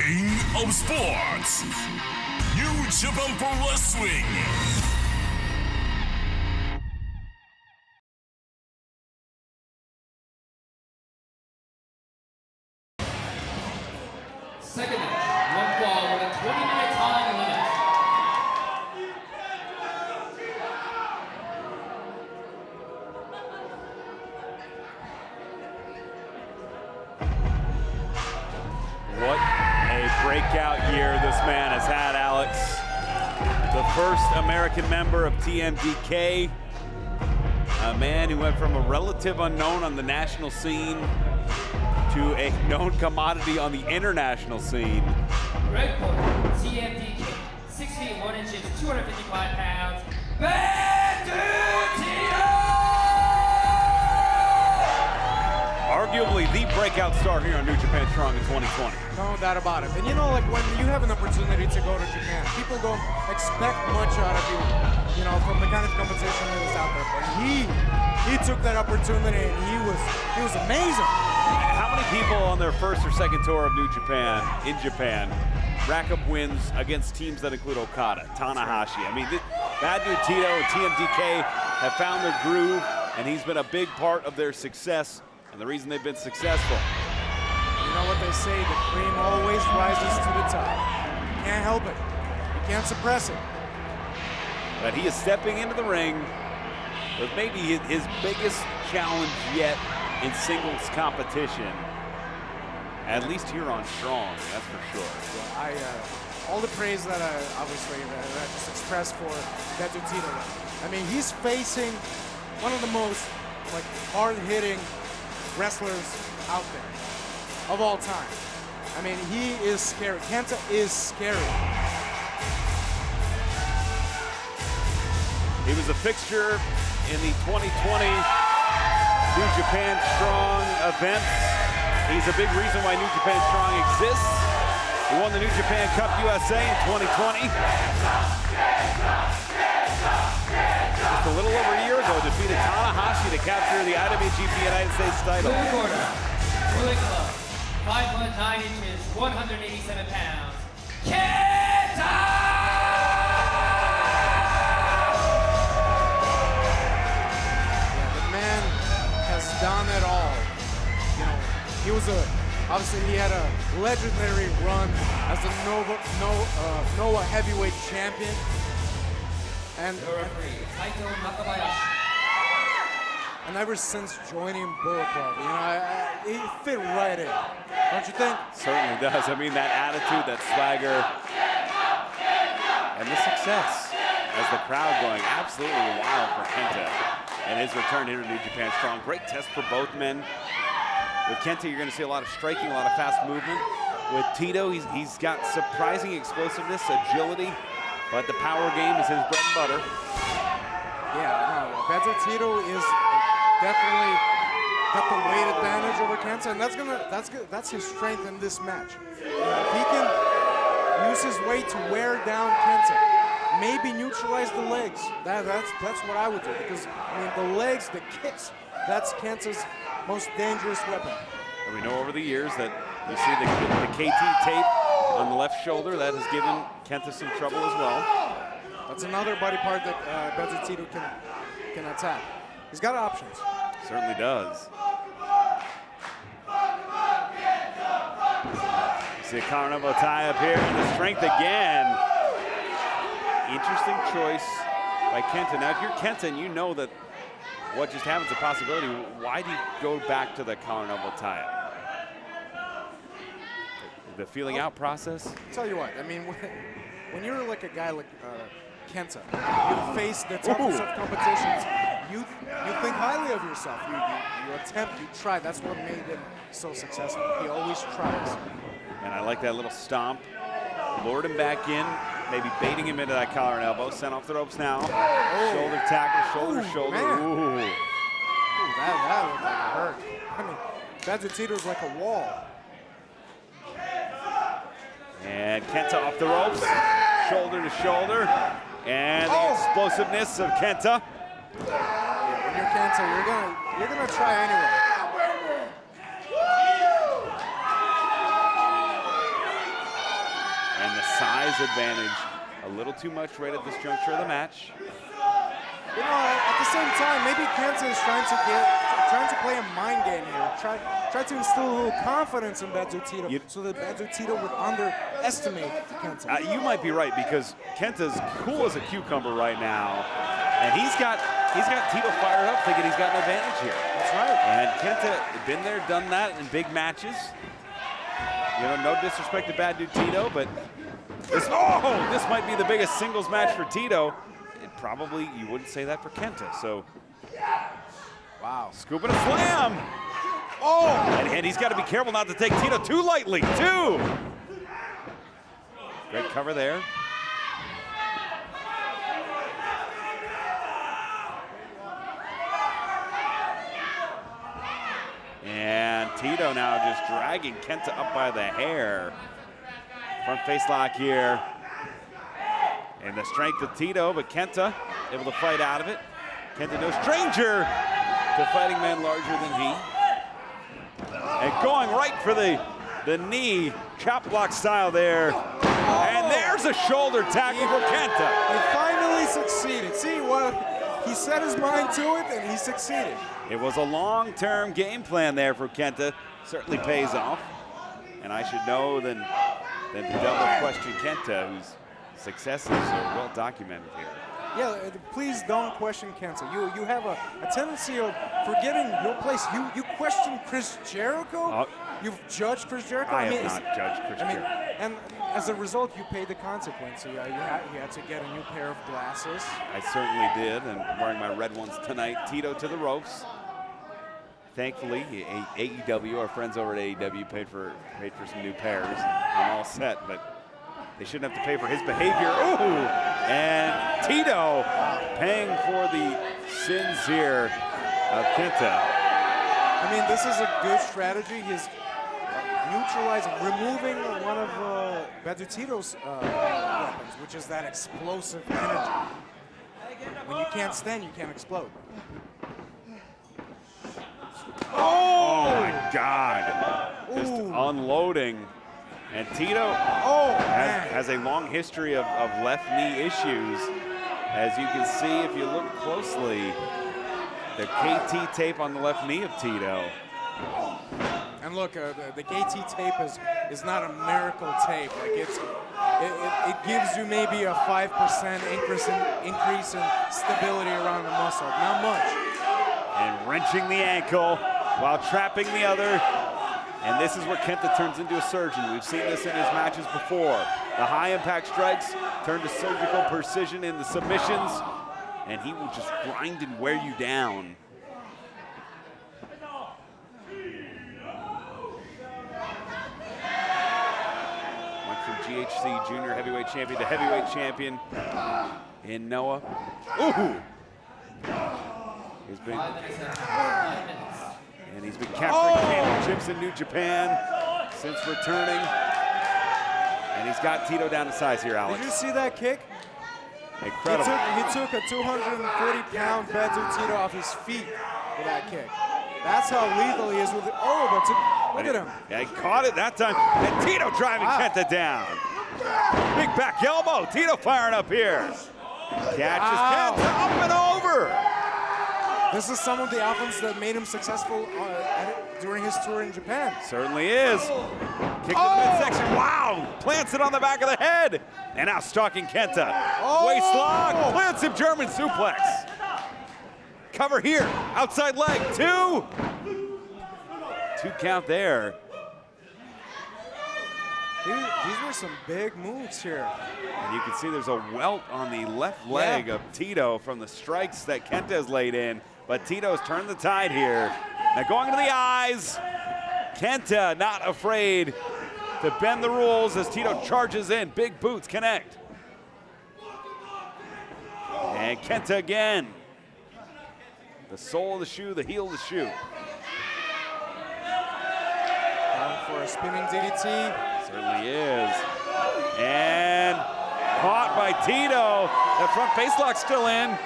King of Sports, New Japan Pro Wrestling. Second match, one fall with a 20-minute time limit. What a breakout year this man has had, Alex. The first American member of TMDK, a man who went from a relative unknown on the national scene to a known commodity on the international scene. Red corner, TMDK, 6 feet 1 inches, 255 pounds, Tito! Arguably the breakout star here on New Japan Strong in 2020. No doubt about it. And you know, like when you have an opportunity to go to Japan, people don't expect much out of you, from the kind of competition that is out there. But he took that opportunity and he was amazing. How many people on their first or second tour of New Japan, in Japan, rack up wins against teams that include Okada, Tanahashi? I mean, Bad Dude Tito and TMDK have found their groove, and he's been a big part of their success and the reason they've been successful. You know what they say, the cream always rises to the top. You can't help it. You can't suppress it. But he is stepping into the ring with maybe his biggest challenge yet in singles competition, at least here on Strong, that's for sure. Yeah, all the praise that I just expressed for Bad Dude Tito. I mean, he's facing one of the most hard-hitting wrestlers out there of all time. I mean, he is scary. Kenta is scary. He was a fixture in the 2020 New Japan Strong event. He's a big reason why New Japan Strong exists. He won the New Japan Cup USA in 2020. Just a little over a year ago, defeated Tanahashi to capture the IWGP United States title. Blue corner, Bullet Club, 5 foot 9 inches, 187 pounds, Kenta! The man has done it all. He was obviously he had a legendary run as the Noah heavyweight champion. And ever since joining Bullet Club, he fit right in. Don't you think? Certainly does. I mean, that attitude, that swagger, and the success as the crowd going absolutely wild for Kenta and his return here to New Japan Strong. Great test for both men. With Kenta, you're going to see a lot of striking, a lot of fast movement. With Tito, he's got surprising explosiveness, agility, but the power game is his bread and butter. Yeah, no, Bad Dude Tito is definitely got the weight advantage over Kenta, and that's his strength in this match. If he can use his weight to wear down Kenta, maybe neutralize the legs. That's what I would do, because the legs, the kicks, that's Kenta's most dangerous weapon. And we know over the years that you see the KT tape on the left shoulder. That has given Kenta some trouble as well. That's another body part that Bad Dude Tito can attack. He's got options. Certainly does. You see a Carnival tie up here, and the strength again. Interesting choice by Kenta. Now, if you're Kenta and you know that what just happened is a possibility, why do you go back to the Carnival tie-up? The feeling out process? I'll tell you what, I mean, when you're like a guy like Kenta, you face the toughest of competitions, you think highly of yourself. You attempt, you try. That's what made him so successful. He always tries. And I like that little stomp. Lured him back in, maybe baiting him into that collar and elbow. Sent off the ropes now. Oh. Shoulder tackle, shoulder. Man. Ooh. That looked like it hurt. I mean, Bad Dude Tito's like a wall. And Kenta off the ropes, shoulder to shoulder. And the explosiveness of Kenta. Yeah, when you're Kenta, you're gonna try anyway. size advantage a little too much right at this juncture of the match. You know, at the same time, maybe Kenta is trying to play a mind game here. Try to instill a little confidence in Bezu Tito so that Bezu Tito would underestimate Kenta. You might be right, because Kenta's cool as a cucumber right now, and he's got Tito fired up, thinking he's got an advantage here. That's right. And Kenta been there, done that in big matches. You know, no disrespect to bad dude Tito, but this might be the biggest singles match for Tito. Probably you wouldn't say that for Kenta. So, wow, scoop and a slam. Oh, and he's got to be careful not to take Tito too lightly, too. Great cover there. And Tito now just dragging Kenta up by the hair. Front face lock here. And the strength of Tito, but Kenta able to fight out of it. Kenta no stranger to fighting men larger than he. And going right for the knee, chop block style there. And there's a shoulder tackle for Kenta. He finally succeeded. See what? He set his mind to it and he succeeded. It was a long-term game plan there for Kenta. Certainly pays off. And I should know than to double question Kenta, whose successes are well documented here. Yeah, please don't question Kenta. You have a tendency of forgetting your place. You question Chris Jericho? You've judged Chris Jericho? I have not judged Chris Jericho. And as a result, you paid the consequence. You had to get a new pair of glasses. I certainly did, and wearing my red ones tonight. Tito to the ropes. Thankfully, AEW, our friends over at AEW, paid for some new pairs. I'm all set, but they shouldn't have to pay for his behavior. Ooh! And Tito paying for the sins here of Kenta. I mean, this is a good strategy. He's neutralizing, removing one of Bezu Tito's weapons, which is that explosive energy. When you can't stand, you can't explode. Oh my God! Just unloading. And Tito has a long history of left knee issues. As you can see, if you look closely, the KT tape on the left knee of Tito. And look, the KT tape is not a miracle tape. Like it gives you maybe a 5% increase in stability around the muscle. Not much. And wrenching the ankle while trapping the other. And this is where Kenta turns into a surgeon. We've seen this in his matches before. The high impact strikes turn to surgical precision in the submissions, and he will just grind and wear you down. Went from GHC junior heavyweight champion to heavyweight champion in Noah. Ooh! He's been capturing championships in New Japan since returning. And he's got Tito down to size here, Alex. Did you see that kick? Incredible. He took a 240-pound Bezu Tito off his feet with that kick. That's how lethal he is with it. Oh, but look at him. Yeah, he caught it that time. And Tito driving Kenta down. Big back elbow. Tito firing up here. Catches Kenta up and over. This is some of the offense that made him successful during his tour in Japan. Certainly is. Kick to the midsection. Wow! Plants it on the back of the head. And now stalking Kenta. Waist lock. Plants him German suplex. Cover here. Outside leg. Two count there. These were some big moves here. And you can see there's a welt on the left leg of Tito from the strikes that Kenta has laid in. But Tito's turned the tide here. Now going to the eyes. Kenta not afraid to bend the rules as Tito charges in. Big boots connect. And Kenta again. The sole of the shoe, the heel of the shoe. Going for a spinning DDT. Certainly is. And caught by Tito. That front face lock's still in.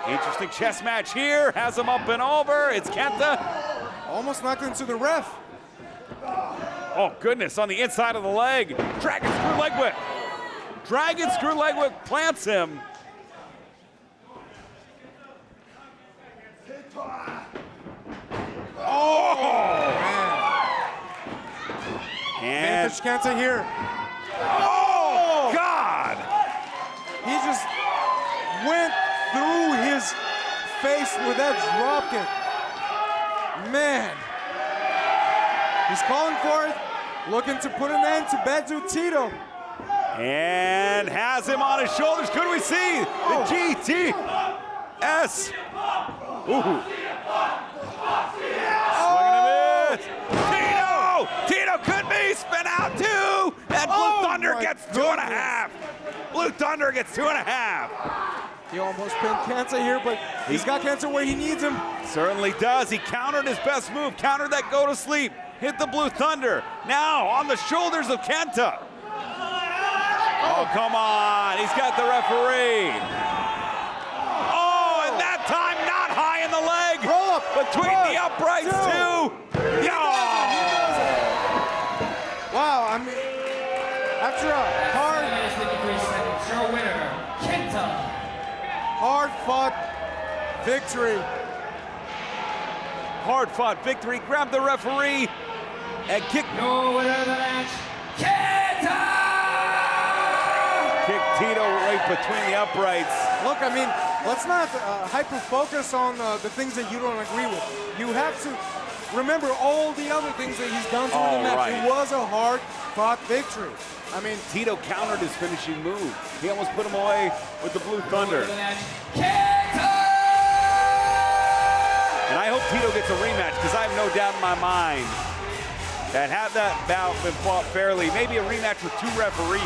Interesting chest match here. Has him up and over. It's Kenta. Almost knocked into the ref. Oh, goodness. On the inside of the leg. Dragon screw leg whip. Dragon screw leg whip plants him. Oh! And Vantage Kenta here. oh, God! He just went through his face with that drop kick. Man. He's calling for it, looking to put an end to Bedu Tito. And has him on his shoulders. Could we see the GTS? Ooh. Swing and a miss. Tito could be spin out too. And Blue Thunder gets 2.5. Blue Thunder gets 2.5. He almost pinned Kenta here, but he's got Kenta where he needs him. Certainly does. He countered his best move, countered that go to sleep, hit the Blue Thunder. Now on the shoulders of Kenta. Oh, come on. He's got the referee. Oh, and that time not high in the leg. Roll up. Between the uprights, too. Wow, I mean, after a Your winner, Kenta. hard-fought victory. Hard-fought victory. Grab the referee and kick. Your winner of the match, Kenta. Kick Tito right between the uprights. Look, I mean, let's not hyper-focus on the things that you don't agree with. You have to remember all the other things that he's done through the match. Right. It was a hard-fought victory. I mean, Tito countered his finishing move. He almost put him away with the Blue Thunder. Kenta! And I hope Tito gets a rematch because I have no doubt in my mind that had that bout been fought fairly, maybe a rematch with 2 referees.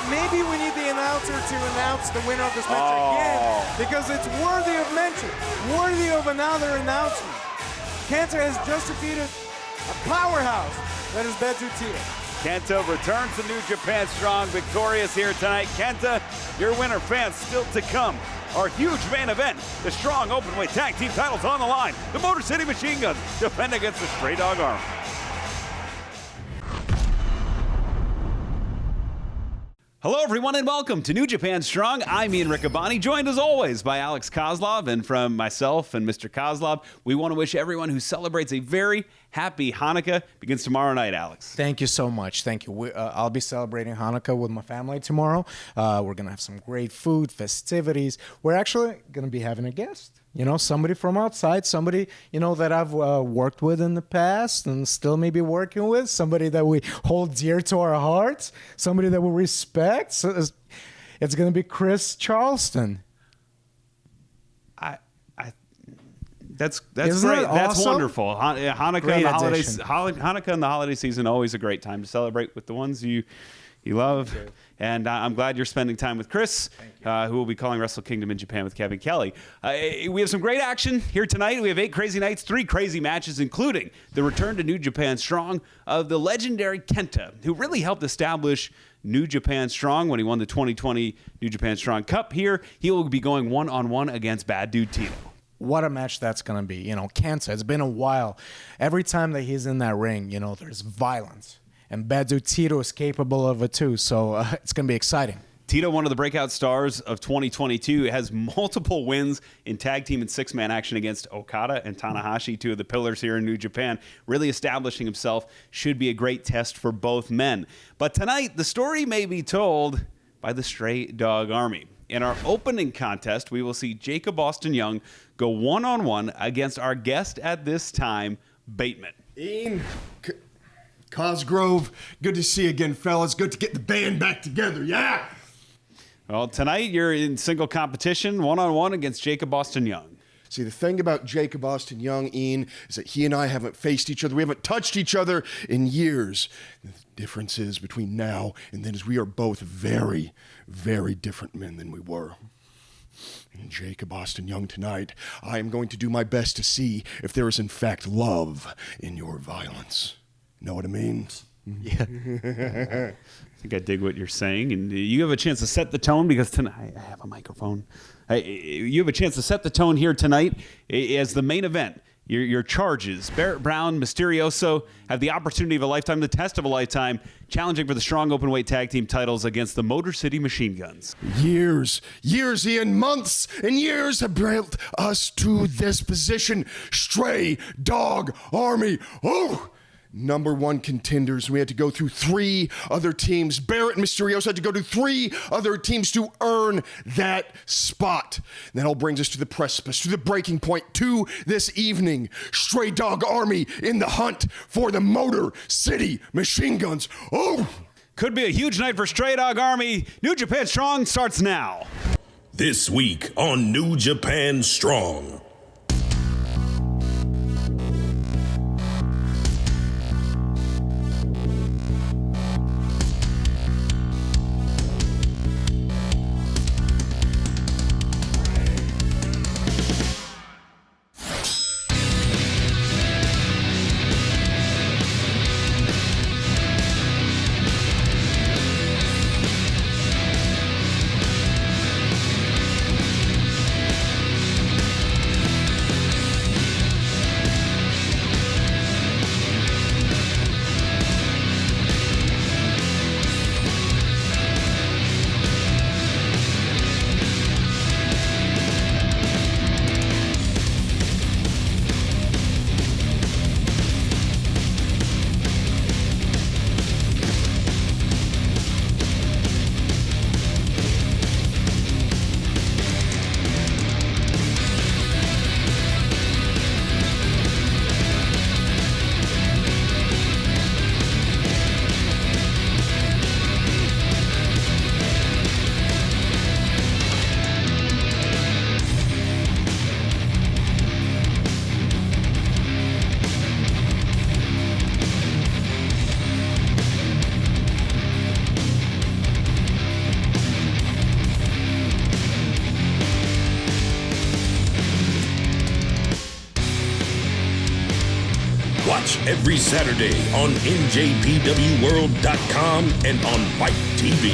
maybe we need the announcer to announce the winner of this match again because it's worthy of mention, worthy of another announcement. Kenta has just defeated a powerhouse that is Bedu Tito. Kenta returns to New Japan Strong, victorious here tonight. Kenta, your winner. Fans, still to come. Our huge main event, the Strong Openweight Tag Team titles on the line. The Motor City Machine Guns defend against the Stray Dog Army. Hello, everyone, and welcome to New Japan Strong. I'm Ian Riccaboni, joined as always by Alex Kozlov, and from myself and Mr. Kozlov, we want to wish everyone who celebrates a very happy Hanukkah. Begins tomorrow night, Alex. Thank you so much. Thank you. I'll be celebrating Hanukkah with my family tomorrow. We're going to have some great food, festivities. We're actually going to be having a guest. You know, somebody from outside, somebody, you know, that I've worked with in the past and still maybe working with, somebody that we hold dear to our hearts, somebody that we respect. So it's going to be Chris Charleston. That's Isn't great. that That's awesome? wonderful. Hanukkah Great and the holidays. addition. Hanukkah and the holiday season, always a great time to celebrate with the ones you love. And I'm glad you're spending time with Chris, who will be calling Wrestle Kingdom in Japan with Kevin Kelly. We have some great action here tonight. We have 8 crazy nights, 3 crazy matches, including the return to New Japan Strong of the legendary Kenta, who really helped establish New Japan Strong when he won the 2020 New Japan Strong Cup here. He will be going one-on-one against Bad Dude Tito. What a match that's going to be. You know, Kenta, it's been a while. Every time that he's in that ring, you know, there's violence. And Bedu Tito is capable of it too. So it's going to be exciting. Tito, one of the breakout stars of 2022, has multiple wins in tag team and 6-man action against Okada and Tanahashi, 2 of the pillars here in New Japan. Really establishing himself. Should be a great test for both men. But tonight, the story may be told by the Stray Dog Army. In our opening contest, we will see Jacob Austin Young go one-on-one against our guest at this time, Bateman. Ian, Cosgrove, good to see you again, fellas. Good to get the band back together, yeah? Well, tonight you're in single competition, one-on-one against Jacob Austin Young. See, the thing about Jacob Austin Young, Ian, is that he and I haven't faced each other. We haven't touched each other in years. The difference is between now and then is we are both very, very different men than we were. And Jacob Austin Young, tonight, I am going to do my best to see if there is in fact love in your violence. Know what I mean? Yeah. I think I dig what you're saying. And you have a chance to set the tone because tonight I have a microphone. You have a chance to set the tone here tonight as the main event. your charges. Barrett Brown, Mysterioso have the opportunity of a lifetime, the test of a lifetime, challenging for the strong openweight tag team titles against the Motor City Machine Guns. Years, Ian, months and years have brought us to this position. Stray Dog Army. Oh! #1 contenders. We had to go through 3 other teams. Barrett and Mysterioso had to go to 3 other teams to earn that spot. And that all brings us to the precipice, to the breaking point, to this evening. Stray Dog Army in the hunt for the Motor City Machine Guns. Oh! Could be a huge night for Stray Dog Army. New Japan Strong starts now. This week on New Japan Strong. Watch every Saturday on NJPWWorld.com and on FITE TV.